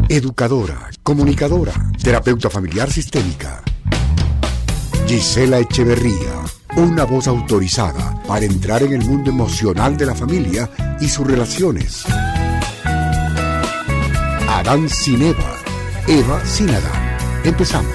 educadora, comunicadora, terapeuta familiar sistémica. Gisela Echeverría, una voz autorizada para entrar en el mundo emocional de la familia y sus relaciones. Adán sin Eva, Eva sin Adán. Empezamos.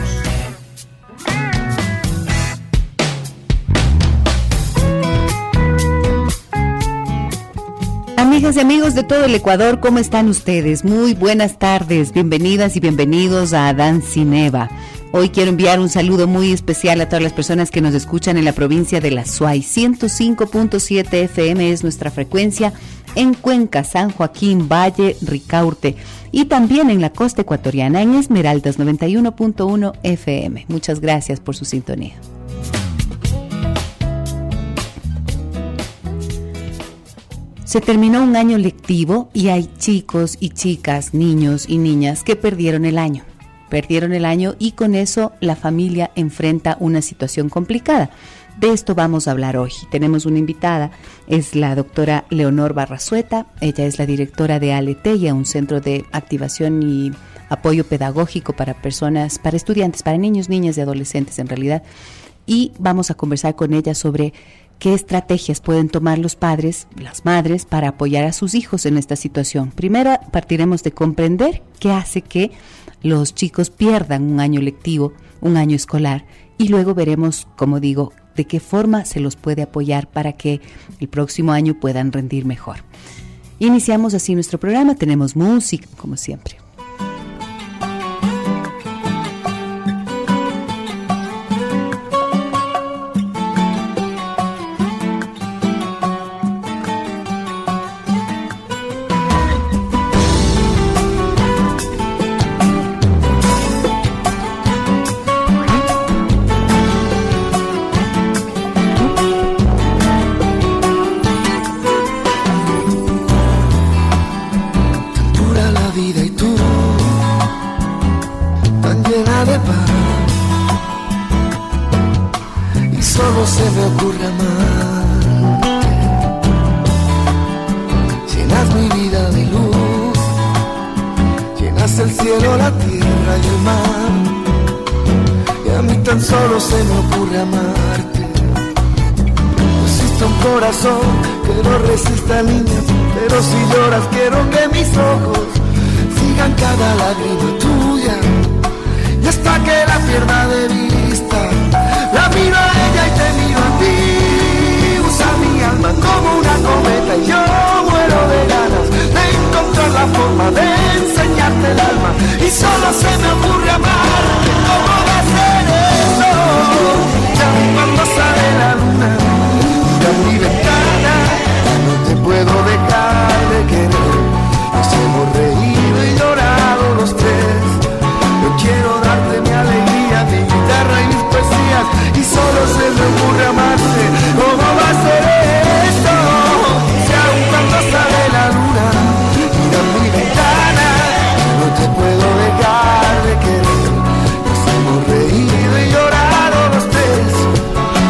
Amigas y amigos de todo el Ecuador, ¿cómo están ustedes? Muy buenas tardes, bienvenidas y bienvenidos a Adán sin Eva. Hoy quiero enviar un saludo muy especial a todas las personas que nos escuchan en la provincia de La Suay. 105.7 FM es nuestra frecuencia en Cuenca, San Joaquín, Valle, Ricaurte y también en la costa ecuatoriana en Esmeraldas 91.1 FM. Muchas gracias por su sintonía. Se terminó un año lectivo y hay chicos y chicas, niños y niñas que perdieron el año y con eso la familia enfrenta una situación complicada. De esto vamos a hablar hoy. Tenemos una invitada, es la doctora Leonor Barrazueta. Ella es la directora de Aleteia, un centro de activación y apoyo pedagógico para personas, para estudiantes, para niños, niñas y adolescentes en realidad. Y vamos a conversar con ella sobre qué estrategias pueden tomar los padres, las madres, para apoyar a sus hijos en esta situación. Primero partiremos de comprender qué hace que los chicos pierdan un año lectivo, un año escolar, y luego veremos, como digo, de qué forma se los puede apoyar para que el próximo año puedan rendir mejor. Iniciamos así nuestro programa, tenemos música, como siempre. Que no resista, niña, pero si lloras quiero que mis ojos sigan cada lágrima tuya y hasta que la pierda de vista. La miro a ella y te miro a ti. Usa mi alma como una cometa y yo muero de ganas de encontrar la forma de enseñarte el alma y solo se me ocurre amarte. ¿Cómo va a ser eso? Ya cuando sale la luna a mi ventana, no te puedo dejar de querer. Nos hemos reído y llorado los tres. Yo quiero darte mi alegría, mi guitarra y mis poesías y solo se me ocurre amarte. ¿Cómo va a ser esto? Si aun cuando sale la luna, mira mi ventana, no te puedo dejar de querer. Nos hemos reído y llorado los tres.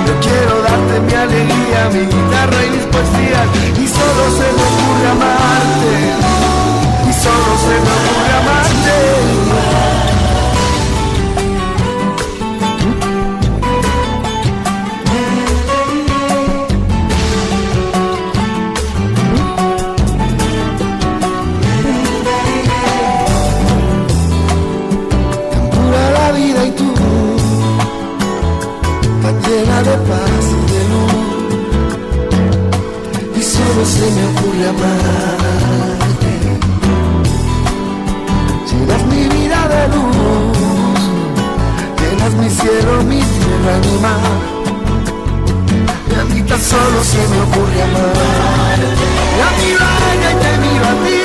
Yo quiero darte mi alegría, mi guitarra y mis poesías y solo se me ocurre amarte, y solo se me ocurre amarte. Tan pura la vida y tú, tan llena de paz y de luz, y solo se me ocurre amarte. Llenas mi vida de luz, llenas mi cielo, mi tierra, mi mar, y a mí tan solo se me ocurre amarte. La miro a ella y te miro a ti.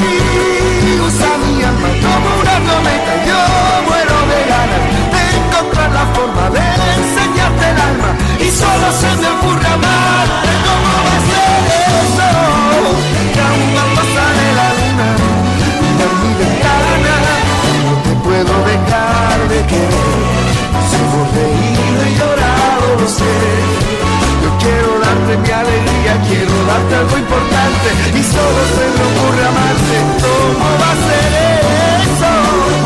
Usa mi alma como una cometa, yo muero de ganas de encontrar la forma de enseñarte el alma y solo se me ocurre amarte. ¿Cómo va a ser eso? Que aun cuando sale la luna, mira mi ventana, no te puedo dejar de querer. Nos hemos reído y llorado los tres. Yo quiero darte mi alegría, quiero darte algo importante y solo se me ocurre amarte. ¿Cómo va a ser eso?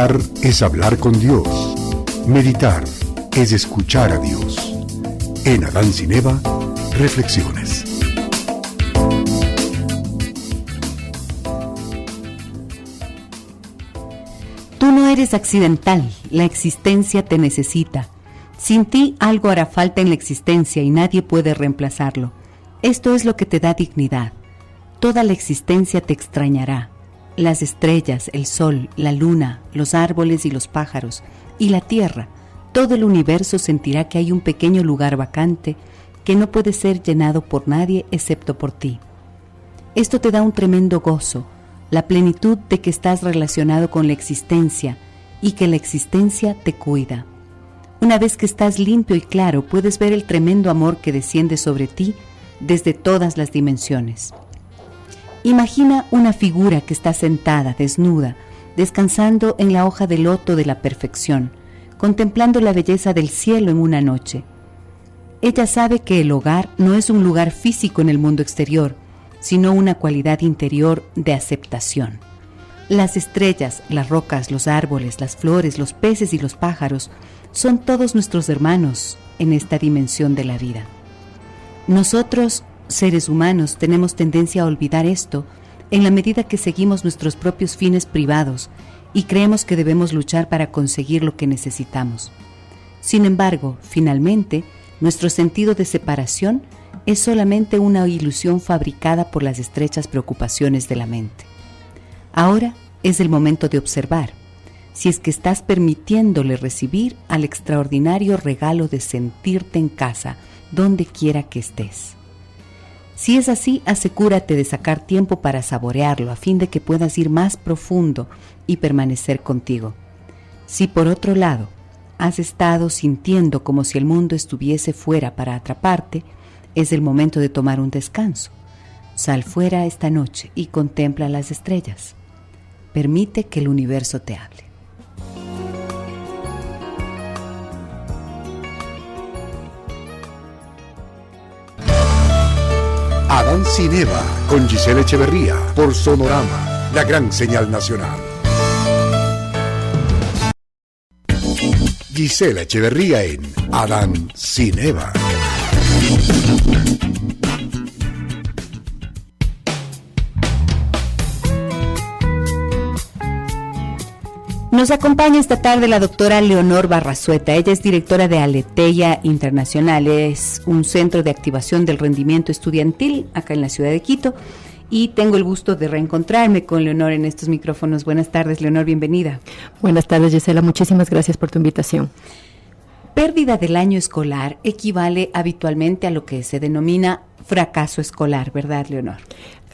Orar es hablar con Dios. Meditar es escuchar a Dios. En Adán sin Eva, reflexiones. Tú no eres accidental, la existencia te necesita. Sin ti algo hará falta en la existencia y nadie puede reemplazarlo. Esto es lo que te da dignidad. Toda la existencia te extrañará. Las estrellas, el sol, la luna, los árboles y los pájaros, y la tierra, todo el universo sentirá que hay un pequeño lugar vacante que no puede ser llenado por nadie excepto por ti. Esto te da un tremendo gozo, la plenitud de que estás relacionado con la existencia y que la existencia te cuida. Una vez que estás limpio y claro, puedes ver el tremendo amor que desciende sobre ti desde todas las dimensiones. Imagina una figura que está sentada, desnuda, descansando en la hoja de loto de la perfección, contemplando la belleza del cielo en una noche. Ella sabe que el hogar no es un lugar físico en el mundo exterior, sino una cualidad interior de aceptación. Las estrellas, las rocas, los árboles, las flores, los peces y los pájaros son todos nuestros hermanos en esta dimensión de la vida. Nosotros, seres humanos, tenemos tendencia a olvidar esto en la medida que seguimos nuestros propios fines privados y creemos que debemos luchar para conseguir lo que necesitamos. Sin embargo, finalmente, nuestro sentido de separación es solamente una ilusión fabricada por las estrechas preocupaciones de la mente. Ahora es el momento de observar si es que estás permitiéndole recibir al extraordinario regalo de sentirte en casa, donde quiera que estés. Si es así, asegúrate de sacar tiempo para saborearlo a fin de que puedas ir más profundo y permanecer contigo. Si por otro lado has estado sintiendo como si el mundo estuviese fuera para atraparte, es el momento de tomar un descanso. Sal fuera esta noche y contempla las estrellas. Permite que el universo te hable. Adán sin Eva, con Gisela Echeverría, por Sonorama, la gran señal nacional. Gisela Echeverría en Adán sin Eva. Nos acompaña esta tarde la doctora Leonor Barrazueta. Ella es directora de Aleteia Internacional. Es un centro de activación del rendimiento estudiantil acá en la ciudad de Quito. Y tengo el gusto de reencontrarme con Leonor en estos micrófonos. Buenas tardes, Leonor, bienvenida. Buenas tardes, Gisela. Muchísimas gracias por tu invitación. Pérdida del año escolar equivale habitualmente a lo que se denomina fracaso escolar, ¿verdad, Leonor?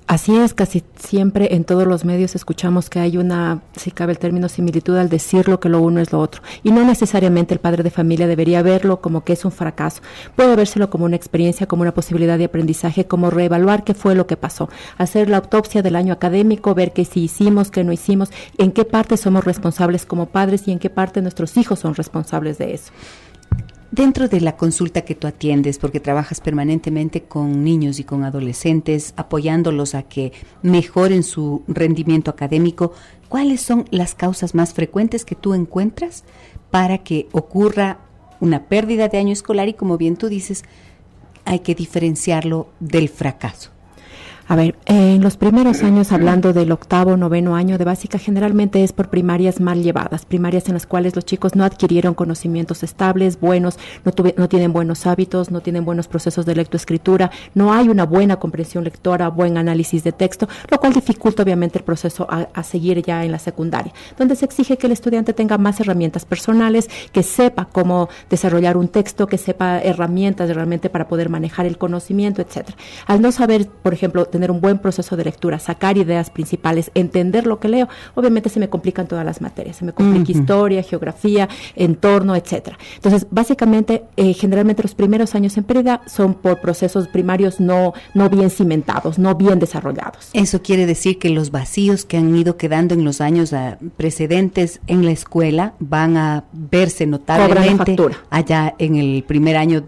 Así es, casi siempre en todos los medios escuchamos que hay una, si cabe el término, similitud al decirlo que lo uno es lo otro. Y no necesariamente el padre de familia debería verlo como que es un fracaso. Puede vérselo como una experiencia, como una posibilidad de aprendizaje, como reevaluar qué fue lo que pasó. Hacer la autopsia del año académico, ver qué sí hicimos, qué no hicimos, en qué parte somos responsables como padres y en qué parte nuestros hijos son responsables de eso. Dentro de la consulta que tú atiendes, porque trabajas permanentemente con niños y con adolescentes, apoyándolos a que mejoren su rendimiento académico, ¿cuáles son las causas más frecuentes que tú encuentras para que ocurra una pérdida de año escolar? Y como bien tú dices, hay que diferenciarlo del fracaso. A ver, en los primeros años, hablando del octavo, noveno año de básica, generalmente es por primarias mal llevadas, primarias en las cuales los chicos no adquirieron conocimientos estables, buenos, no tienen buenos hábitos, no tienen buenos procesos de lectoescritura, no hay una buena comprensión lectora, buen análisis de texto, lo cual dificulta obviamente el proceso a seguir ya en la secundaria, donde se exige que el estudiante tenga más herramientas personales, que sepa cómo desarrollar un texto, que sepa herramientas realmente para poder manejar el conocimiento, etcétera. Al no saber, por ejemplo, tener un buen proceso de lectura, sacar ideas principales, entender lo que leo, obviamente se me complican todas las materias, se me complica historia, geografía, entorno, etcétera. Entonces, básicamente, generalmente los primeros años en pérdida son por procesos primarios no bien cimentados, no bien desarrollados. Eso quiere decir que los vacíos que han ido quedando en los años precedentes en la escuela van a verse notablemente allá en el primer año,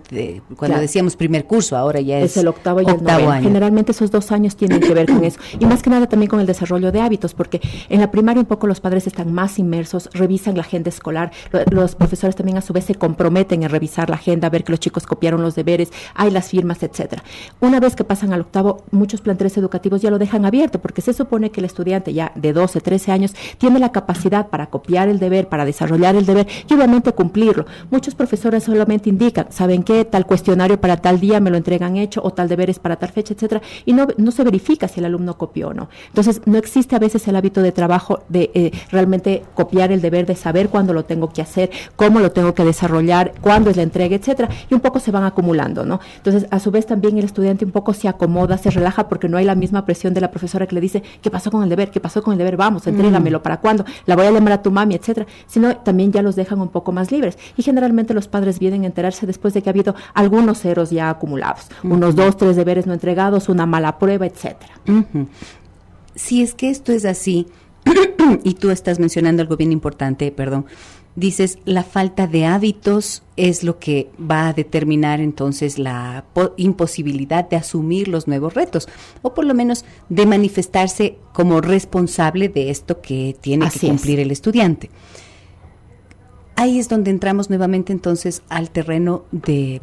cuando decíamos primer curso, ahora ya es el octavo y el noveno. año. Generalmente esos 2 años años tienen que ver con eso. Y más que nada también con el desarrollo de hábitos, porque en la primaria un poco los padres están más inmersos, revisan la agenda escolar, los profesores también a su vez se comprometen en revisar la agenda, a ver que los chicos copiaron los deberes, hay las firmas, etcétera. Una vez que pasan al octavo, muchos planteles educativos ya lo dejan abierto, porque se supone que el estudiante ya de 12, 13 años tiene la capacidad para copiar el deber, para desarrollar el deber y obviamente cumplirlo. Muchos profesores solamente indican, ¿saben qué? Tal cuestionario para tal día me lo entregan hecho o tal deber es para tal fecha, etcétera, y no se verifica si el alumno copió o no. Entonces, no existe a veces el hábito de trabajo de realmente copiar el deber, de saber cuándo lo tengo que hacer, cómo lo tengo que desarrollar, cuándo es la entrega, etcétera, y un poco se van acumulando, ¿no? Entonces, a su vez también el estudiante un poco se acomoda, se relaja porque no hay la misma presión de la profesora que le dice, ¿qué pasó con el deber? ¿Qué pasó con el deber? Vamos, entrégamelo, ¿para cuándo? La voy a llamar a tu mami, etcétera. Sino también ya los dejan un poco más libres. Y generalmente los padres vienen a enterarse después de que ha habido algunos ceros ya acumulados, unos 2, 3 deberes no entregados, una mala prueba, etcétera. Si es que esto es así, y tú estás mencionando algo bien importante, dices, la falta de hábitos es lo que va a determinar entonces la imposibilidad de asumir los nuevos retos, o por lo menos de manifestarse como responsable de esto que tiene que cumplir el estudiante. Ahí es donde entramos nuevamente entonces al terreno de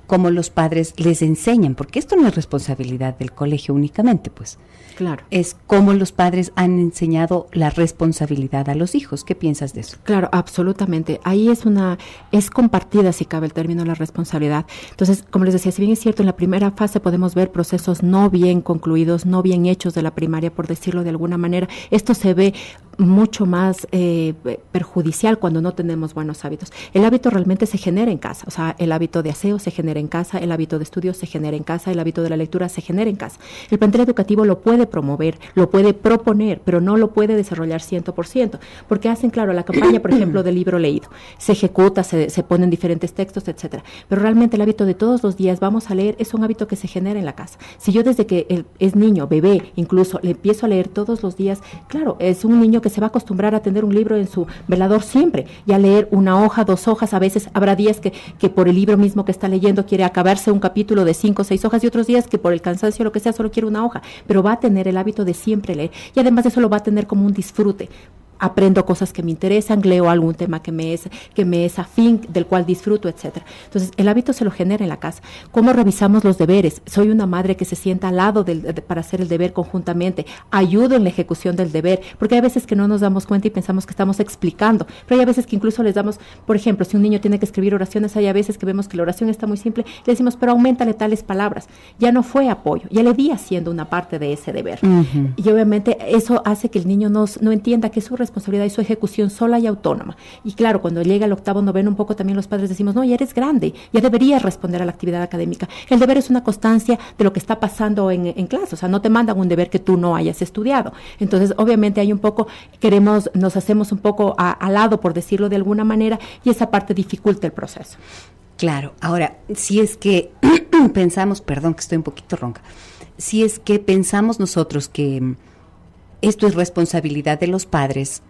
cómo los padres les enseñan, porque esto no es responsabilidad del colegio únicamente, pues. Claro. Es cómo los padres han enseñado la responsabilidad a los hijos. ¿Qué piensas de eso? Claro, absolutamente. Ahí es compartida, si cabe el término, la responsabilidad. Entonces, como les decía, si bien es cierto, en la primera fase podemos ver procesos no bien concluidos, no bien hechos de la primaria, por decirlo de alguna manera, esto se ve mucho más perjudicial cuando no tenemos buenos hábitos. El hábito realmente se genera en casa, o sea, el hábito de aseo se genera en casa, el hábito de estudio se genera en casa, el hábito de la lectura se genera en casa. El plantel educativo lo puede promover, lo puede proponer, pero no lo puede desarrollar 100%, porque hacen, claro, la campaña, por ejemplo, del libro leído, se ejecuta, se ponen diferentes textos, etcétera, pero realmente el hábito de todos los días vamos a leer es un hábito que se genera en la casa. Si yo desde que es niño, bebé, incluso le empiezo a leer todos los días, claro, es un niño que se va a acostumbrar a tener un libro en su velador siempre, y a leer una hoja, 2 hojas, a veces habrá días que por el libro mismo que está leyendo quiere acabarse un capítulo de 5 o 6 hojas, y otros días que por el cansancio o lo que sea solo quiere una hoja, pero va a tener el hábito de siempre leer, y además de eso lo va a tener como un disfrute. Aprendo cosas que me interesan, leo algún tema que me es afín, del cual disfruto, etcétera. Entonces, el hábito se lo genera en la casa. ¿Cómo revisamos los deberes? Soy una madre que se sienta al lado para hacer el deber conjuntamente. Ayudo en la ejecución del deber, porque hay veces que no nos damos cuenta y pensamos que estamos explicando, pero hay veces que incluso les damos, por ejemplo, si un niño tiene que escribir oraciones, hay a veces que vemos que la oración está muy simple, le decimos, pero auméntale tales palabras. Ya no fue apoyo, ya le di haciendo una parte de ese deber. Y obviamente eso hace que el niño no entienda que su responsabilidad y su ejecución sola y autónoma. Y claro, cuando llega el octavo, noveno, un poco también los padres decimos, no, ya eres grande, ya deberías responder a la actividad académica. El deber es una constancia de lo que está pasando en clase, o sea, no te mandan un deber que tú no hayas estudiado. Entonces, obviamente hay un poco, nos hacemos un poco al lado, por decirlo de alguna manera, y esa parte dificulta el proceso. Claro, ahora, si es que pensamos, perdón que estoy un poquito ronca, si es que pensamos nosotros que esto es responsabilidad de los padres,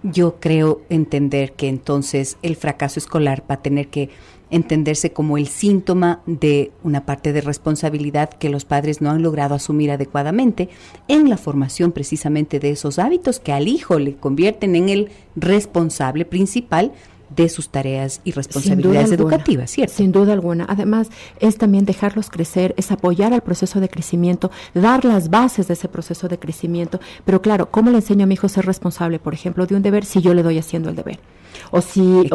yo creo entender que entonces el fracaso escolar va a tener que entenderse como el síntoma de una parte de responsabilidad que los padres no han logrado asumir adecuadamente en la formación precisamente de esos hábitos que al hijo le convierten en el responsable principal de sus tareas y responsabilidades educativas, ¿cierto? Sin duda alguna. Además, es también dejarlos crecer, es apoyar al proceso de crecimiento, dar las bases de ese proceso de crecimiento. Pero claro, ¿cómo le enseño a mi hijo a ser responsable, por ejemplo, de un deber si yo le doy haciendo el deber? O si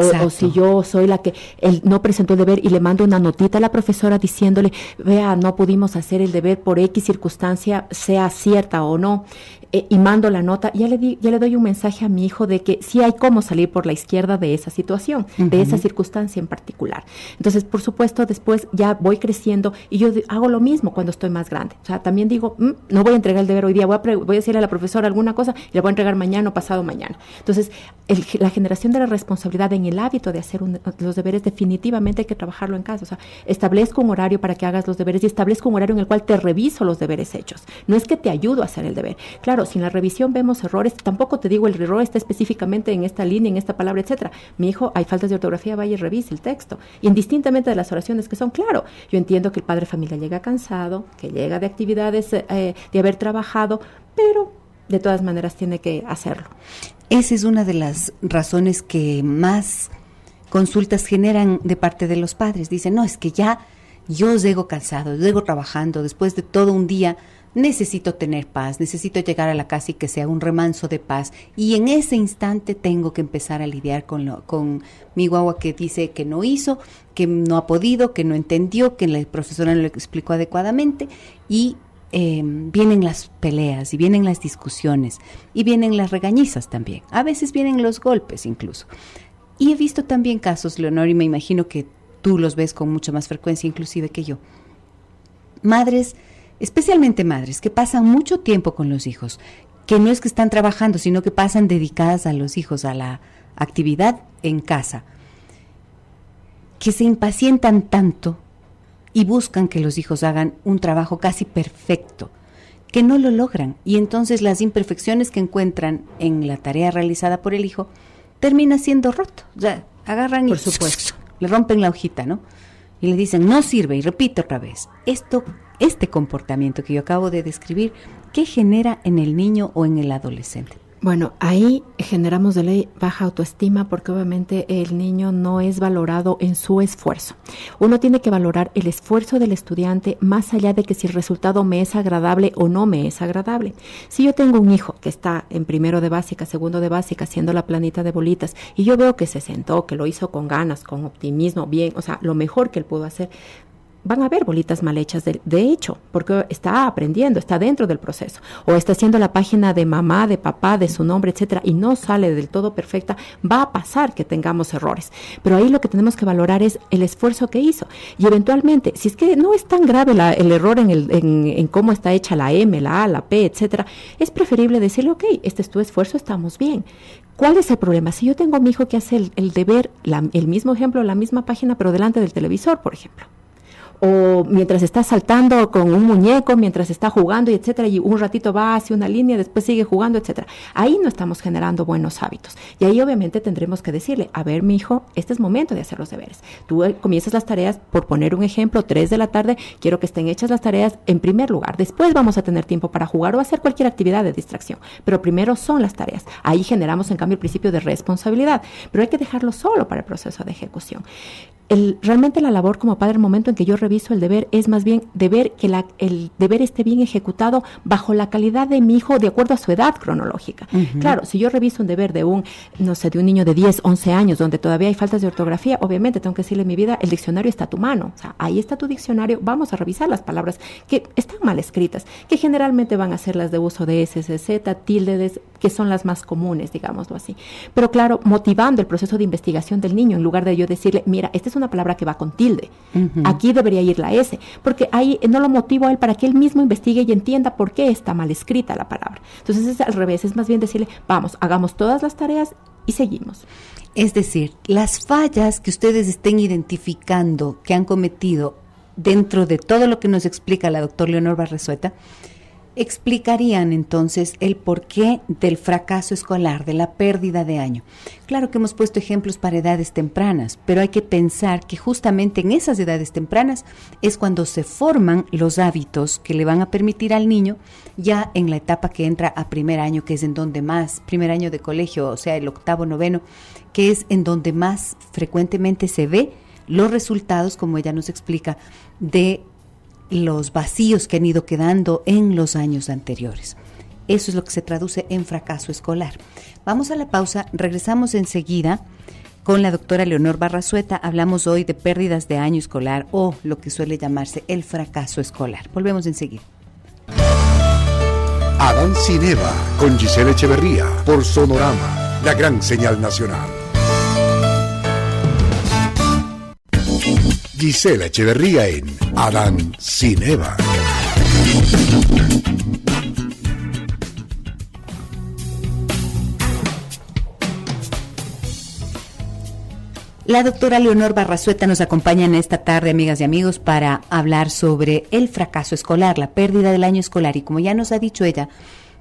yo soy la que él no presentó el deber y le mando una notita a la profesora diciéndole, vea, no pudimos hacer el deber por X circunstancia, sea cierta o no, y mando la nota, ya le doy un mensaje a mi hijo de que sí hay cómo salir por la izquierda de esa situación, de esa circunstancia en particular. Entonces, por supuesto, después ya voy creciendo y yo hago lo mismo cuando estoy más grande. O sea, también digo, no voy a entregar el deber hoy día, voy a decirle a la profesora alguna cosa y le voy a entregar mañana o pasado mañana. Entonces, la generación de la la responsabilidad en el hábito de hacer los deberes, definitivamente hay que trabajarlo en casa. O sea, establezco un horario para que hagas los deberes y establezco un horario en el cual te reviso los deberes hechos. No es que te ayudo a hacer el deber. Claro, si en la revisión vemos errores, tampoco te digo el error está específicamente en esta línea, en esta palabra, etcétera. Mi hijo, hay faltas de ortografía, vaya y revise el texto. Indistintamente de las oraciones que son, claro, yo entiendo que el padre de familia llega cansado, que llega de actividades, de haber trabajado, pero de todas maneras tiene que hacerlo. Esa es una de las razones que más consultas generan de parte de los padres. Dicen, no, es que ya yo llego cansado, llego trabajando, después de todo un día necesito tener paz, necesito llegar a la casa y que sea un remanso de paz. Y en ese instante tengo que empezar a lidiar con mi guagua que dice que no hizo, que no ha podido, que no entendió, que la profesora no lo explicó adecuadamente y vienen las peleas y vienen las discusiones y vienen las regañizas también. A veces vienen los golpes incluso. Y he visto también casos, Leonor, y me imagino que tú los ves con mucha más frecuencia inclusive que yo. Madres, especialmente madres, que pasan mucho tiempo con los hijos, que no es que están trabajando, sino que pasan dedicadas a los hijos, a la actividad en casa, que se impacientan tanto y buscan que los hijos hagan un trabajo casi perfecto, que no lo logran. Y entonces las imperfecciones que encuentran en la tarea realizada por el hijo termina siendo roto. O sea, agarran por y supuesto le rompen la hojita, ¿no? Y le dicen, no sirve, y repite otra vez. Este comportamiento que yo acabo de describir, ¿qué genera en el niño o en el adolescente? Bueno, ahí generamos de ley baja autoestima porque obviamente el niño no es valorado en su esfuerzo. Uno tiene que valorar el esfuerzo del estudiante más allá de que si el resultado me es agradable o no me es agradable. Si yo tengo un hijo que está en primero de básica, segundo de básica, haciendo la planita de bolitas y yo veo que se sentó, que lo hizo con ganas, con optimismo, bien, o sea, lo mejor que él pudo hacer, van a haber bolitas mal hechas de hecho, porque está aprendiendo, está dentro del proceso, o está haciendo la página de mamá, de papá, de su nombre, etcétera, y no sale del todo perfecta, va a pasar que tengamos errores, pero ahí lo que tenemos que valorar es el esfuerzo que hizo, y eventualmente, si es que no es tan grave el error en cómo está hecha la M, la A, la P, etcétera, es preferible decirle, ok, este es tu esfuerzo, estamos bien. ¿Cuál es el problema? Si yo tengo a mi hijo que hace el deber, el mismo ejemplo, la misma página, pero delante del televisor, por ejemplo, o mientras está saltando con un muñeco, mientras está jugando, y etcétera, y un ratito va hacia una línea, después sigue jugando, etcétera. Ahí no estamos generando buenos hábitos. Y ahí obviamente tendremos que decirle, a ver, mi hijo, este es momento de hacer los deberes. Tú comienzas las tareas, por poner un ejemplo, 3 de la tarde, quiero que estén hechas las tareas en primer lugar. Después vamos a tener tiempo para jugar o hacer cualquier actividad de distracción. Pero primero son las tareas. Ahí generamos, en cambio, el principio de responsabilidad. Pero hay que dejarlo solo para el proceso de ejecución. Realmente la labor como padre, el momento en que yo reviso el deber, es más bien de ver que el deber esté bien ejecutado bajo la calidad de mi hijo de acuerdo a su edad cronológica. Uh-huh. Claro, si yo reviso un deber de un niño de 10, 11 años donde todavía hay faltas de ortografía, obviamente tengo que decirle en mi vida, el diccionario está a tu mano. O sea, ahí está tu diccionario, vamos a revisar las palabras que están mal escritas, que generalmente van a ser las de uso de S, Z, tildes, que son las más comunes, digámoslo así. Pero claro, motivando el proceso de investigación del niño, en lugar de yo decirle, mira, esta es una palabra que va con tilde. Uh-huh. Aquí debería ir la S, porque ahí no lo motivo a él para que él mismo investigue y entienda por qué está mal escrita la palabra. Entonces es al revés, es más bien decirle, vamos, hagamos todas las tareas y seguimos. Es decir, las fallas que ustedes estén identificando que han cometido dentro de todo lo que nos explica la doctora Leonor Barrezueta, explicarían entonces el porqué del fracaso escolar, de la pérdida de año. Claro que hemos puesto ejemplos para edades tempranas, pero hay que pensar que justamente en esas edades tempranas es cuando se forman los hábitos que le van a permitir al niño ya en la etapa que entra a primer año, que es en donde más, primer año de colegio, o sea, el 8º, 9º, que es en donde más frecuentemente se ve los resultados, como ella nos explica, de los vacíos que han ido quedando en los años anteriores. Eso es lo que se traduce en fracaso escolar. Vamos a la pausa, regresamos enseguida con la doctora Leonor Barrezueta. Hablamos hoy de pérdidas de año escolar o lo que suele llamarse el fracaso escolar. Volvemos enseguida. Adán sin Eva, con Gisela Echeverría, por Sonorama, la gran señal nacional. Gisela Echeverría en Adán sin Eva. La doctora Leonor Barrazueta nos acompaña en esta tarde, amigas y amigos, para hablar sobre el fracaso escolar, la pérdida del año escolar. Y como ya nos ha dicho ella,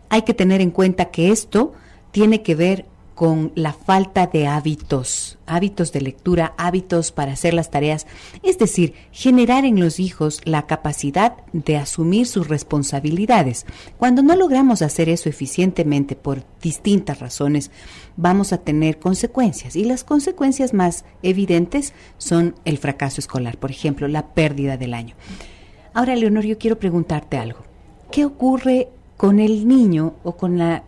hay que tener en cuenta que esto tiene que ver con la falta de hábitos de lectura, hábitos para hacer las tareas, es decir, generar en los hijos la capacidad de asumir sus responsabilidades. Cuando no logramos hacer eso eficientemente por distintas razones, vamos a tener consecuencias, y las consecuencias más evidentes son el fracaso escolar, por ejemplo, la pérdida del año. Ahora, Leonor, yo quiero preguntarte algo. ¿Qué ocurre con el niño o con la...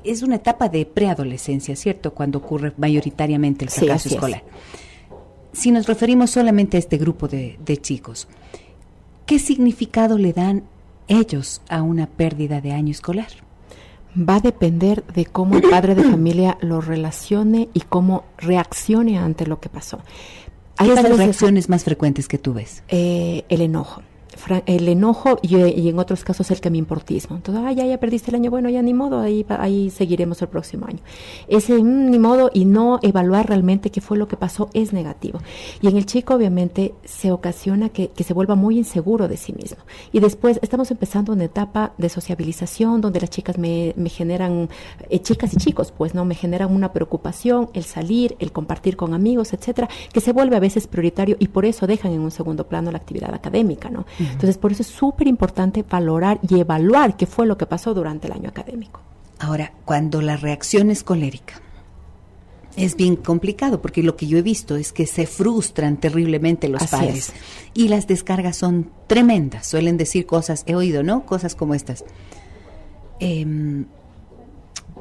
Es una etapa de preadolescencia, ¿cierto?, cuando ocurre mayoritariamente el fracaso escolar. Si nos referimos solamente a este grupo de chicos, ¿qué significado le dan ellos a una pérdida de año escolar? Va a depender de cómo el padre de familia lo relacione y cómo reaccione ante lo que pasó. ¿Qué son las reacciones más frecuentes que tú ves? El enojo. El enojo y en otros casos el camimportismo. Entonces, ya perdiste el año, bueno, ya ni modo, ahí seguiremos el próximo año. Ese ni modo y no evaluar realmente qué fue lo que pasó es negativo. Y en el chico obviamente se ocasiona que se vuelva muy inseguro de sí mismo. Y después estamos empezando una etapa de sociabilización donde las chicas me generan, chicas y chicos, pues, ¿no? Me generan una preocupación, el salir, el compartir con amigos, etcétera, que se vuelve a veces prioritario y por eso dejan en un segundo plano la actividad académica, ¿no? Entonces, por eso es súper importante valorar y evaluar qué fue lo que pasó durante el año académico. Ahora, cuando la reacción es colérica, es bien complicado, porque lo que yo he visto es que se frustran terriblemente los padres. Y las descargas son tremendas. Suelen decir cosas, he oído, ¿no? Cosas como estas.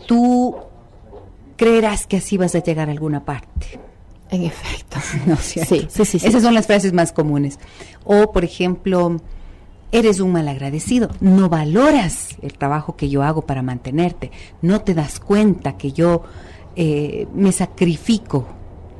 Tú creerás que así vas a llegar a alguna parte. En efecto. ¿No, cierto? Sí. Esas son las frases más comunes. O, por ejemplo, eres un malagradecido, no valoras el trabajo que yo hago para mantenerte, no te das cuenta que yo me sacrifico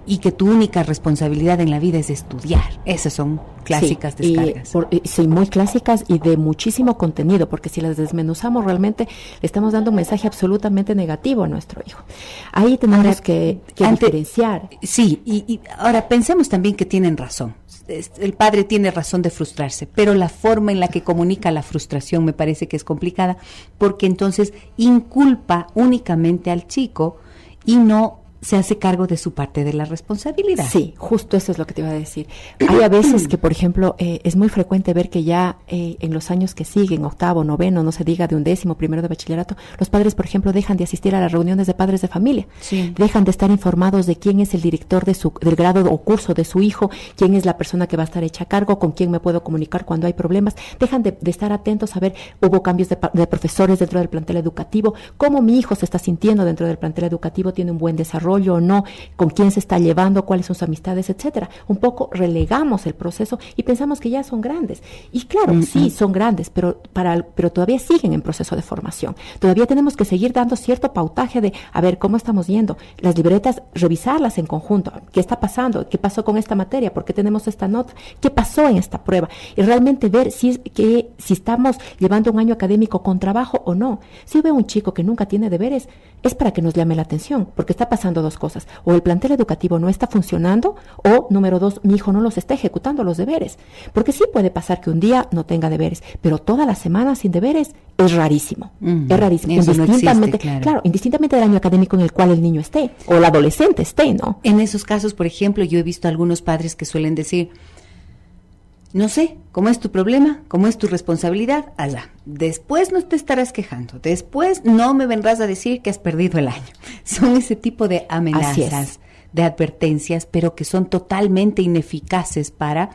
y que tu única responsabilidad en la vida es estudiar. Esas son clásicas descargas. Sí, muy clásicas y de muchísimo contenido, porque si las desmenuzamos realmente le estamos dando un mensaje absolutamente negativo a nuestro hijo. Ahí tenemos que diferenciar. Sí, y ahora pensemos también que tienen razón. El padre tiene razón de frustrarse, pero la forma en la que comunica la frustración me parece que es complicada, porque entonces inculpa únicamente al chico y no se hace cargo de su parte de la responsabilidad. Sí, justo eso es lo que te iba a decir. Hay a veces que, por ejemplo, es muy frecuente ver que ya en los años que siguen, 8º, 9º, no se diga de 11º, 1º de bachillerato, los padres, por ejemplo, dejan de asistir a las reuniones de padres de familia. Sí. Dejan de estar informados de quién es el director del grado o curso de su hijo, quién es la persona que va a estar hecha a cargo, con quién me puedo comunicar cuando hay problemas. Dejan de estar atentos a ver, hubo cambios de profesores dentro del plantel educativo, cómo mi hijo se está sintiendo dentro del plantel educativo, tiene un buen desarrollo o no, con quién se está llevando, cuáles son sus amistades, etcétera. Un poco relegamos el proceso y pensamos que ya son grandes. Y claro, sí, son grandes, pero todavía siguen en proceso de formación. Todavía tenemos que seguir dando cierto pautaje de, a ver, ¿cómo estamos yendo? Las libretas, revisarlas en conjunto. ¿Qué está pasando? ¿Qué pasó con esta materia? ¿Por qué tenemos esta nota? ¿Qué pasó en esta prueba? Y realmente ver si estamos llevando un año académico con trabajo o no. Si veo un chico que nunca tiene deberes, es para que nos llame la atención, porque está pasando dos cosas: o el plantel educativo no está funcionando, o número 2, mi hijo no los está ejecutando los deberes, porque sí puede pasar que un día no tenga deberes, pero toda la semana sin deberes es rarísimo. Es rarísimo. Eso indistintamente, no existe, indistintamente del año académico en el cual el niño esté o el adolescente esté, ¿no? En esos casos, por ejemplo, yo he visto algunos padres que suelen decir: no sé, ¿cómo es tu problema? ¿Cómo es tu responsabilidad? Hazla. Después no te estarás quejando. Después no me vendrás a decir que has perdido el año. Son ese tipo de amenazas, de advertencias, pero que son totalmente ineficaces para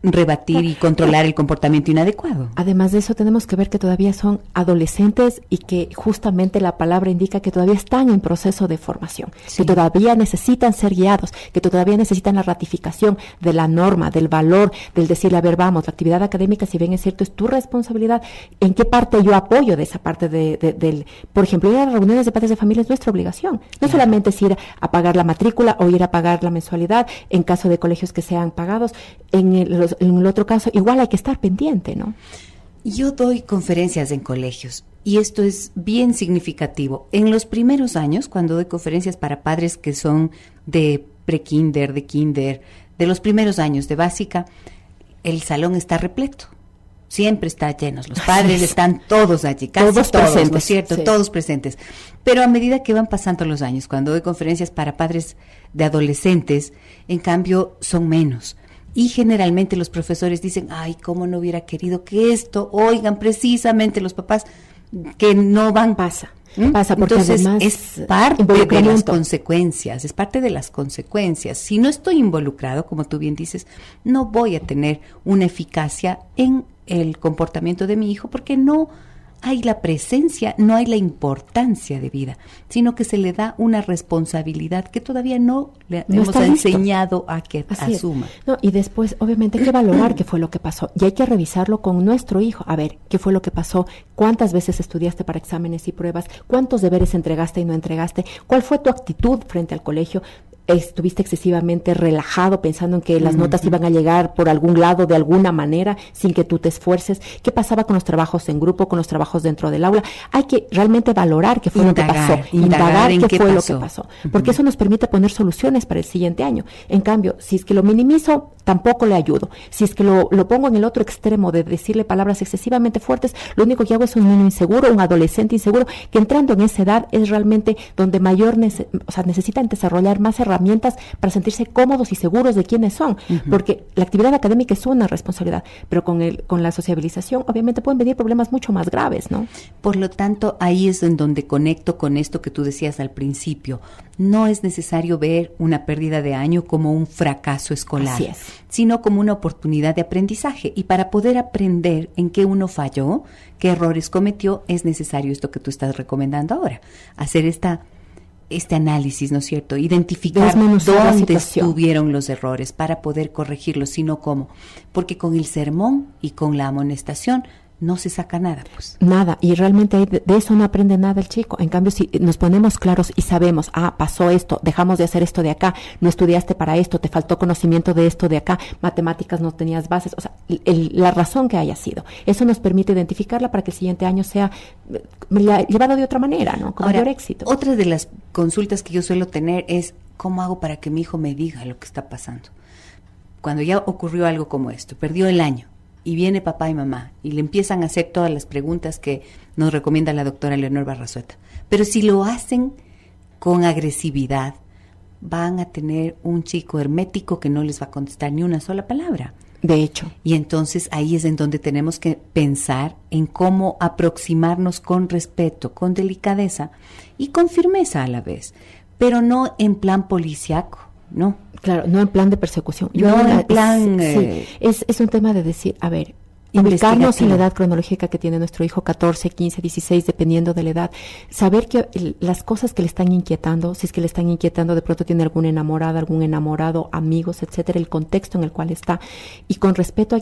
rebatir y controlar el comportamiento inadecuado. Además de eso, tenemos que ver que todavía son adolescentes y que justamente la palabra indica que todavía están en proceso de formación, que todavía necesitan ser guiados, que todavía necesitan la ratificación de la norma, del valor, del decirle, a ver, vamos, la actividad académica, si bien es cierto, es tu responsabilidad, ¿en qué parte yo apoyo de esa parte del, por ejemplo, ir a las reuniones de padres de familia es nuestra obligación, no solamente es ir a pagar la matrícula o ir a pagar la mensualidad, en caso de colegios que sean pagados, en el otro caso igual hay que estar pendiente, ¿no? Yo doy conferencias en colegios y esto es bien significativo. En los primeros años, cuando doy conferencias para padres que son de pre-kinder, de kinder, de los primeros años de básica, el salón está repleto. Siempre está lleno, los padres están todos allí, casi todos presentes, ¿no es cierto? Sí. Todos presentes. Pero a medida que van pasando los años, cuando doy conferencias para padres de adolescentes, en cambio son menos. Y generalmente los profesores dicen, ay, cómo no hubiera querido que esto, oigan, precisamente los papás que no van. Pasa porque entonces además es parte de las consecuencias, es parte de las consecuencias. Si no estoy involucrado, como tú bien dices, no voy a tener una eficacia en el comportamiento de mi hijo porque no hay la presencia, no hay la importancia de vida, sino que se le da una responsabilidad que todavía no le hemos enseñado a que asuma. No, y después, obviamente, hay que valorar qué fue lo que pasó y hay que revisarlo con nuestro hijo. A ver, qué fue lo que pasó, cuántas veces estudiaste para exámenes y pruebas, cuántos deberes entregaste y no entregaste, cuál fue tu actitud frente al colegio. ¿Estuviste excesivamente relajado pensando en que las notas iban a llegar por algún lado de alguna manera sin que tú te esfuerces? ¿Qué pasaba con los trabajos en grupo, con los trabajos dentro del aula? Hay que realmente valorar qué fue lo que pasó, indagar qué fue lo que pasó, porque eso nos permite poner soluciones para el siguiente año. En cambio, si es que lo minimizo, tampoco le ayudo. Si es que lo pongo en el otro extremo de decirle palabras excesivamente fuertes, lo único que hago es un niño inseguro, un adolescente inseguro, que entrando en esa edad es realmente donde mayor necesitan desarrollar más herramientas para sentirse cómodos y seguros de quiénes son, porque la actividad académica es una responsabilidad, pero con la sociabilización obviamente pueden venir problemas mucho más graves, ¿no? Por lo tanto, ahí es en donde conecto con esto que tú decías al principio. No es necesario ver una pérdida de año como un fracaso escolar, sino como una oportunidad de aprendizaje. Y para poder aprender en qué uno falló, qué errores cometió, es necesario esto que tú estás recomendando ahora, hacer este análisis, ¿no es cierto? Identificar dónde estuvieron los errores para poder corregirlos, sino cómo. Porque con el sermón y con la amonestación no se saca nada, pues. Nada, y realmente de eso no aprende nada el chico. En cambio, si nos ponemos claros y sabemos, pasó esto, dejamos de hacer esto de acá, no estudiaste para esto, te faltó conocimiento de esto de acá, matemáticas no tenías bases, o sea, la razón que haya sido. Eso nos permite identificarla para que el siguiente año sea llevado de otra manera, ¿no? Con mayor éxito. Otra de las consultas que yo suelo tener es, ¿cómo hago para que mi hijo me diga lo que está pasando? Cuando ya ocurrió algo como esto, perdió el año, y viene papá y mamá y le empiezan a hacer todas las preguntas que nos recomienda la doctora Leonor Barrazueta. Pero si lo hacen con agresividad, van a tener un chico hermético que no les va a contestar ni una sola palabra. De hecho. Y entonces ahí es en donde tenemos que pensar en cómo aproximarnos con respeto, con delicadeza y con firmeza a la vez, pero no en plan policiaco, ¿no? Claro, no en plan de persecución. Es un tema de decir, a ver, ubicarnos en la edad cronológica que tiene nuestro hijo, 14, 15, 16, dependiendo de la edad, saber que las cosas que le están inquietando, si es que le están inquietando, de pronto tiene alguna enamorada, algún enamorado, amigos, etcétera, el contexto en el cual está, y con respeto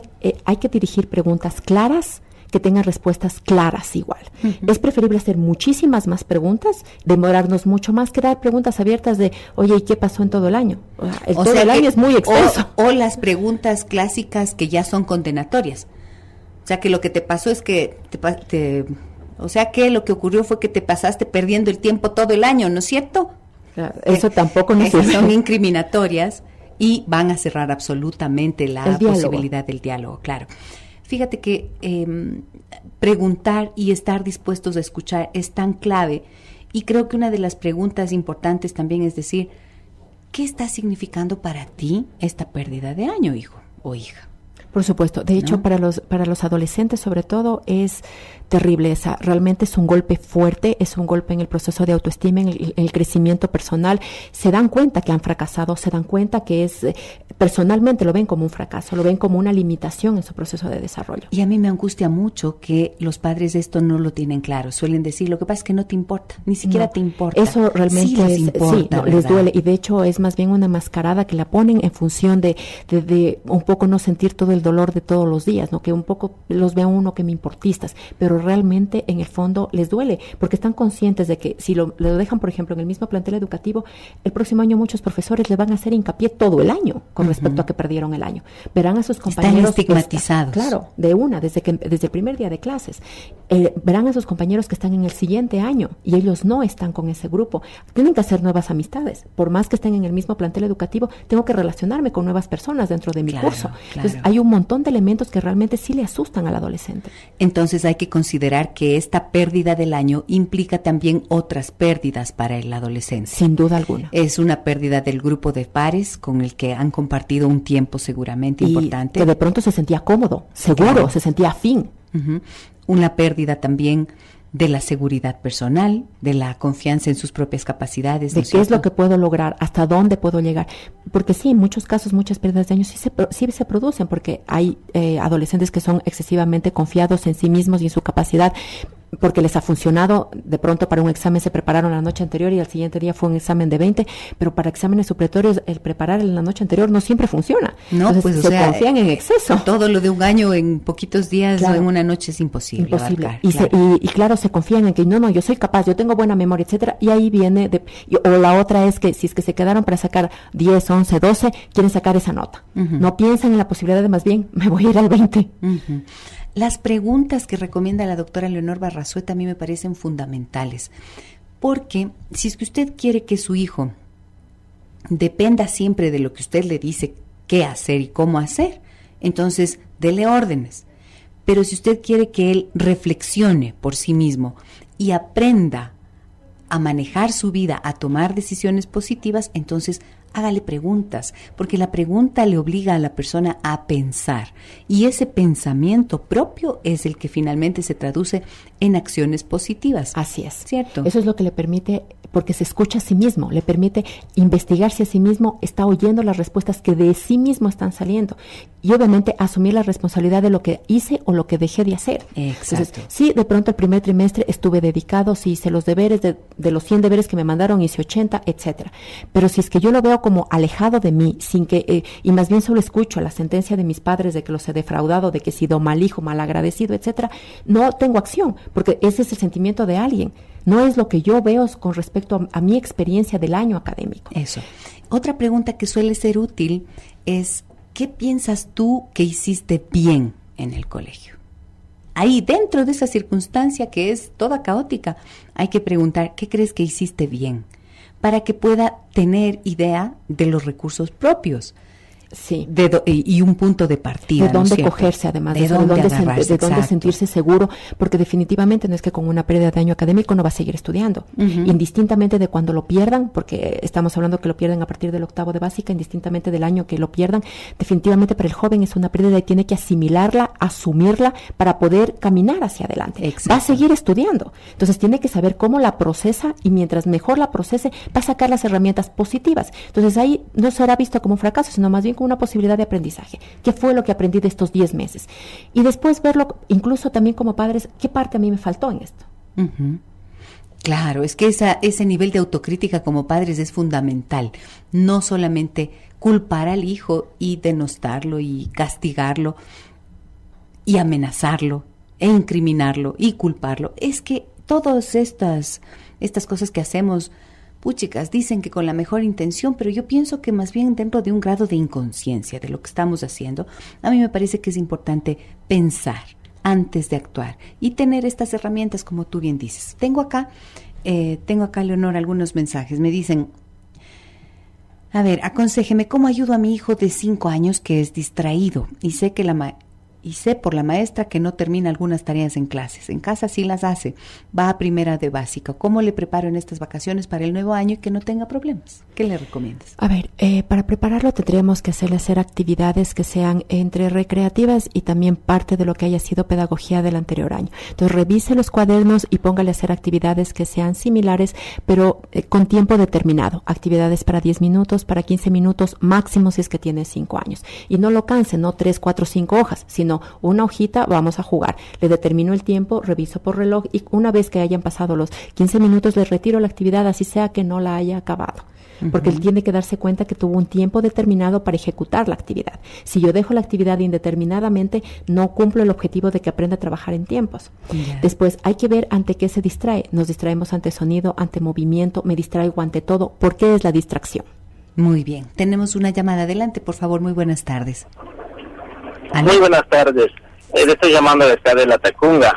hay que dirigir preguntas claras, que tengan respuestas claras igual. Es preferible hacer muchísimas más preguntas, demorarnos mucho más que dar preguntas abiertas de, oye, ¿y qué pasó en todo el año? Todo el año es muy extenso. O las preguntas clásicas que ya son condenatorias. O sea, que lo que te pasó es que o sea, que lo que ocurrió fue que te pasaste perdiendo el tiempo todo el año, ¿no es cierto? Claro, eso tampoco nos sirve. Son incriminatorias y van a cerrar absolutamente la posibilidad del diálogo, claro. Fíjate que preguntar y estar dispuestos a escuchar es tan clave, y creo que una de las preguntas importantes también es decir, ¿qué está significando para ti esta pérdida de año, hijo o hija? Por supuesto. De hecho, para los adolescentes sobre todo es terrible realmente es un golpe fuerte, es un golpe en el proceso de autoestima, en el crecimiento personal. Se dan cuenta que han fracasado, se dan cuenta que personalmente lo ven como un fracaso, lo ven como una limitación en su proceso de desarrollo. Y a mí me angustia mucho que los padres de esto no lo tienen claro. Suelen decir, lo que pasa es que no te importa, ni siquiera te importa. Eso realmente les duele, y de hecho es más bien una mascarada que la ponen en función de un poco no sentir todo el dolor de todos los días, ¿no? Que un poco los vea uno que me importistas, pero pero realmente en el fondo les duele, porque están conscientes de que si lo dejan, por ejemplo, en el mismo plantel educativo, el próximo año muchos profesores le van a hacer hincapié todo el año con respecto a que perdieron el año. Verán a sus compañeros... Están estigmatizados. Claro, desde el primer día de clases. Verán a sus compañeros que están en el siguiente año y ellos no están con ese grupo. Tienen que hacer nuevas amistades. Por más que estén en el mismo plantel educativo, tengo que relacionarme con nuevas personas dentro de mi curso. Entonces, hay un montón de elementos que realmente sí le asustan al adolescente. Entonces, hay que considerar que esta pérdida del año implica también otras pérdidas para el adolescente. Sin duda alguna. Es una pérdida del grupo de pares con el que han compartido un tiempo seguramente importante. Que de pronto se sentía cómodo, seguro, se sentía afín. Una pérdida también de la seguridad personal, de la confianza en sus propias capacidades. De qué es lo que puedo lograr, hasta dónde puedo llegar. Porque sí, en muchos casos, muchas pérdidas de años sí se producen, porque hay adolescentes que son excesivamente confiados en sí mismos y en su capacidad, porque les ha funcionado. De pronto para un examen se prepararon la noche anterior y al siguiente día fue un examen de 20, pero para exámenes supletorios el preparar en la noche anterior no siempre funciona. No, entonces, pues se confían en exceso. Todo lo de un año en poquitos días o en una noche es imposible. Abarcar, y claro, se confían en que no, yo soy capaz, yo tengo buena memoria, etcétera, y ahí viene, o la otra es que si es que se quedaron para sacar 10, 11, 12, quieren sacar esa nota. No piensan en la posibilidad de más bien, me voy a ir al 20. Las preguntas que recomienda la doctora Leonor Barrazueta a mí me parecen fundamentales, porque si es que usted quiere que su hijo dependa siempre de lo que usted le dice qué hacer y cómo hacer, entonces dele órdenes. Pero si usted quiere que él reflexione por sí mismo y aprenda a manejar su vida, a tomar decisiones positivas, entonces hágale preguntas, porque la pregunta le obliga a la persona a pensar, y ese pensamiento propio es el que finalmente se traduce en acciones positivas. Así es. ¿Cierto? Eso es lo que le permite, porque se escucha a sí mismo, le permite investigarse a sí mismo, está oyendo las respuestas que de sí mismo están saliendo, y obviamente asumir la responsabilidad de lo que hice o lo que dejé de hacer. Exacto. Entonces, sí, de pronto el primer trimestre estuve dedicado, sí hice los deberes, de los 100 deberes que me mandaron hice 80, etcétera. Pero si es que yo lo veo como alejado de mí, sin que y más bien solo escucho la sentencia de mis padres de que los he defraudado, de que he sido mal hijo, mal agradecido, etcétera, no tengo acción, porque ese es el sentimiento de alguien. No es lo que yo veo con respecto a mi experiencia del año académico. Eso. Otra pregunta que suele ser útil es, ¿qué piensas tú que hiciste bien en el colegio? Ahí, dentro de esa circunstancia que es toda caótica, hay que preguntar, ¿qué crees que hiciste bien? Para que pueda tener idea de los recursos propios. Sí. Y un punto de partida. De dónde ¿no cogerse, además, de dónde sentirse seguro, porque definitivamente no es que con una pérdida de año académico no va a seguir estudiando. Indistintamente de cuando lo pierdan, porque estamos hablando que lo pierden a partir del 8º de básica, indistintamente del año que lo pierdan, definitivamente para el joven es una pérdida y tiene que asimilarla, asumirla para poder caminar hacia adelante. Exacto. Va a seguir estudiando. Entonces tiene que saber cómo la procesa y mientras mejor la procese, va a sacar las herramientas positivas. Entonces ahí no será visto como un fracaso, sino más bien como una posibilidad de aprendizaje. ¿Qué fue lo que aprendí de estos 10 meses? Y después verlo, incluso también como padres, ¿qué parte a mí me faltó en esto? Claro, es que ese nivel de autocrítica como padres es fundamental. No solamente culpar al hijo y denostarlo y castigarlo y amenazarlo e incriminarlo y culparlo. Es que todas estas cosas que hacemos, puchicas, dicen que con la mejor intención, pero yo pienso que más bien dentro de un grado de inconsciencia de lo que estamos haciendo, a mí me parece que es importante pensar antes de actuar y tener estas herramientas como tú bien dices. Tengo acá, Leonor, algunos mensajes. Me dicen, a ver, aconséjeme cómo ayudo a mi hijo de 5 años que es distraído y sé por la maestra que no termina algunas tareas en clases. En casa sí las hace. Va a primera de básica. ¿Cómo le preparo en estas vacaciones para el nuevo año y que no tenga problemas? ¿Qué le recomiendas? A ver, para prepararlo tendríamos que hacer actividades que sean entre recreativas y también parte de lo que haya sido pedagogía del anterior año. Entonces revise los cuadernos y póngale a hacer actividades que sean similares, pero con tiempo determinado. Actividades para 10 minutos, para 15 minutos máximo si es que tiene 5 años. Y no lo canse, no 3, 4, 5 hojas, sino no, una hojita, vamos a jugar. Le determino el tiempo, reviso por reloj y una vez que hayan pasado los 15 minutos le retiro la actividad, así sea que no la haya acabado. Porque él tiene que darse cuenta que tuvo un tiempo determinado para ejecutar la actividad. Si yo dejo la actividad indeterminadamente, no cumplo el objetivo de que aprenda a trabajar en tiempos. Después, hay que ver ante qué se distrae. Nos distraemos ante sonido, ante movimiento, me distraigo ante todo. ¿Por qué es la distracción? Muy bien. Tenemos una llamada. Adelante, por favor. Muy buenas tardes. ¿Aló? Muy buenas tardes. Le estoy llamando de acá de La Tacunga.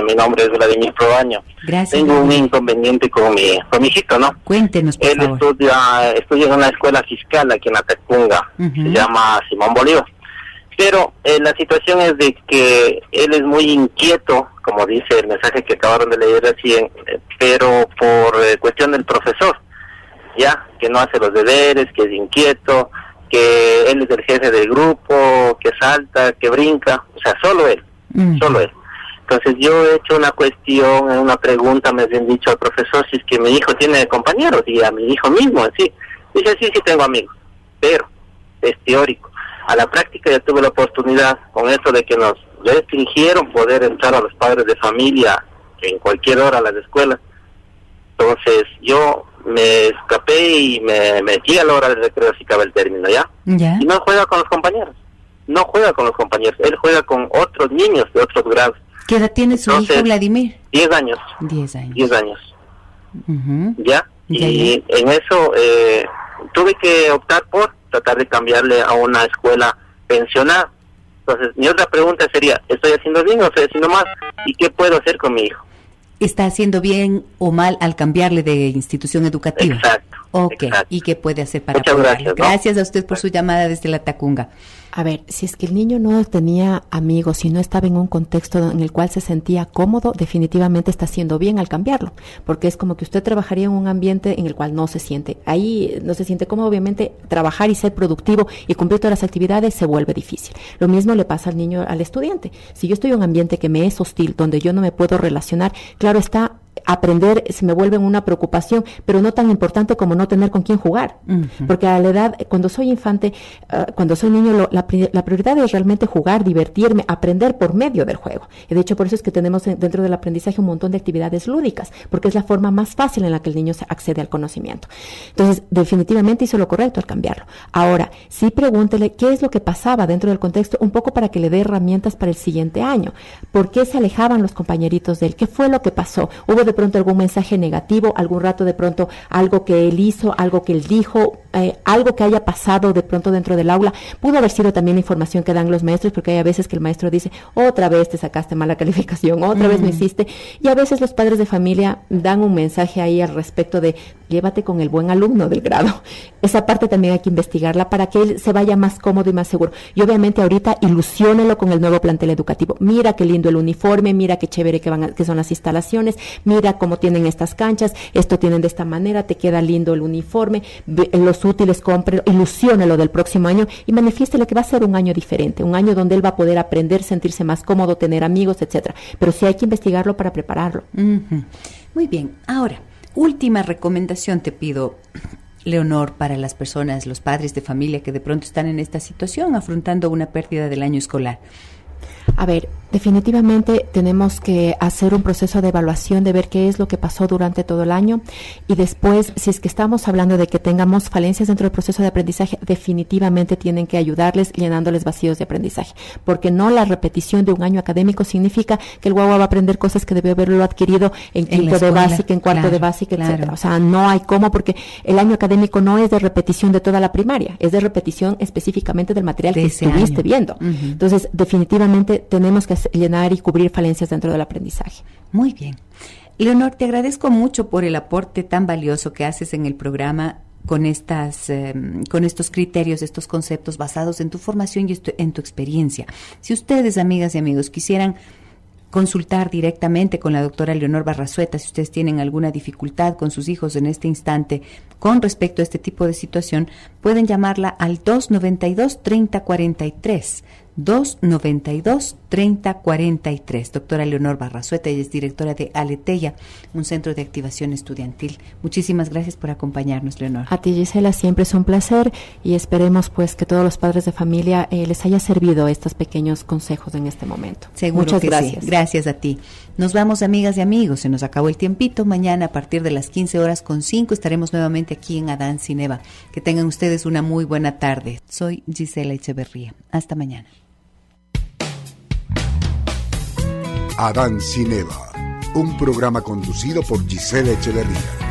Mi nombre es Vladimir Probaño. Gracias. Tengo un inconveniente con mi hijito, ¿no? Cuéntenos, por favor. Estudia en una escuela fiscal aquí en La Tacunga. Se llama Simón Bolívar. Pero la situación es de que él es muy inquieto, como dice el mensaje que acabaron de leer recién, pero por cuestión del profesor, ya, que no hace los deberes, que es inquieto, que él es el jefe del grupo, que salta, que brinca, o sea, solo él. Entonces yo he hecho una pregunta, me habían dicho al profesor si es que mi hijo tiene compañeros, y a mi hijo mismo, así. Dice, sí tengo amigos, pero es teórico. A la práctica ya tuve la oportunidad, con esto de que nos restringieron poder entrar a los padres de familia en cualquier hora a las escuelas. Entonces yo me escapé y me metí a la hora del recreo, si cabe el término, ¿ya? Y no juega con los compañeros. Él juega con otros niños de otros grados. ¿Qué edad tiene su hijo, Vladimir? 10 años. 10 años. 10 años. ¿Ya? Y en eso tuve que optar por tratar de cambiarle a una escuela pensionada. Entonces, mi otra pregunta sería, ¿estoy haciendo bien o estoy haciendo mal? ¿Y qué puedo hacer con mi hijo? ¿Está haciendo bien o mal al cambiarle de institución educativa? Exacto. Exacto. ¿Y qué puede hacer para Muchas apoyarle? gracias, ¿no? Gracias a usted por su llamada desde La Tacunga. A ver, si es que el niño no tenía amigos y no estaba en un contexto en el cual se sentía cómodo, definitivamente está haciendo bien al cambiarlo, porque es como que usted trabajaría en un ambiente en el cual no se siente. Ahí no se siente cómodo, obviamente trabajar y ser productivo y cumplir todas las actividades se vuelve difícil. Lo mismo le pasa al niño, al estudiante. Si yo estoy en un ambiente que me es hostil, donde yo no me puedo relacionar, claro está, aprender se me vuelve una preocupación, pero no tan importante como no tener con quién jugar. Porque a la edad, cuando soy infante, cuando soy niño, la prioridad es realmente jugar, divertirme, aprender por medio del juego. Y de hecho, por eso es que tenemos dentro del aprendizaje un montón de actividades lúdicas, porque es la forma más fácil en la que el niño accede al conocimiento. Entonces, definitivamente hizo lo correcto al cambiarlo. Ahora, sí pregúntele qué es lo que pasaba dentro del contexto, un poco para que le dé herramientas para el siguiente año. ¿Por qué se alejaban los compañeritos de él? ¿Qué fue lo que pasó? ¿Hubo de pronto algún mensaje negativo, algún rato de pronto algo que él hizo, algo que él dijo, algo que haya pasado de pronto dentro del aula? Pudo haber sido también la información que dan los maestros, porque hay a veces que el maestro dice, otra vez te sacaste mala calificación, otra vez me hiciste, y a veces los padres de familia dan un mensaje ahí al respecto de, llévate con el buen alumno del grado. Esa parte también hay que investigarla para que él se vaya más cómodo y más seguro. Y obviamente ahorita ilusiónelo con el nuevo plantel educativo. Mira qué lindo el uniforme, mira qué chévere que son las instalaciones, mira cómo tienen estas canchas, esto tienen de esta manera, te queda lindo el uniforme, los útiles, cómprelo, ilusiónelo del próximo año y manifiéstele que va a ser un año diferente, un año donde él va a poder aprender, sentirse más cómodo, tener amigos, etcétera. Pero sí hay que investigarlo para prepararlo. Muy bien. Ahora, última recomendación te pido, Leonor, para las personas, los padres de familia que de pronto están en esta situación, afrontando una pérdida del año escolar. A ver, definitivamente tenemos que hacer un proceso de evaluación de ver qué es lo que pasó durante todo el año y después, si es que estamos hablando de que tengamos falencias dentro del proceso de aprendizaje, definitivamente tienen que ayudarles llenándoles vacíos de aprendizaje, porque no la repetición de un año académico significa que el guagua va a aprender cosas que debe haberlo adquirido en quinto de básica, en cuarto de básica, etcétera. O sea, no hay cómo, porque el año académico no es de repetición de toda la primaria, es de repetición específicamente del material que estuviste viendo. Entonces, definitivamente tenemos que llenar y cubrir falencias dentro del aprendizaje. Muy bien. Leonor, te agradezco mucho por el aporte tan valioso que haces en el programa con estos criterios, estos conceptos basados en tu formación y en tu experiencia. Si ustedes, amigas y amigos, quisieran consultar directamente con la doctora Leonor Barrazueta, si ustedes tienen alguna dificultad con sus hijos en este instante con respecto a este tipo de situación, pueden llamarla al 292-3043, 292-3043. Doctora Leonor Barrazueta, ella es directora de Aleteya, un centro de activación estudiantil. Muchísimas gracias por acompañarnos, Leonor. A ti, Gisela, siempre es un placer y esperemos pues que todos los padres de familia les haya servido estos pequeños consejos en este momento. Seguro. Muchas que gracias. Sí. Gracias a ti. Nos vamos, amigas y amigos, se nos acabó el tiempito. Mañana a partir de las 15:05 estaremos nuevamente aquí en Adán Cineva. Que tengan ustedes una muy buena tarde. Soy Gisela Echeverría. Hasta mañana. Adán Cineva, un programa conducido por Gisela Echeverría.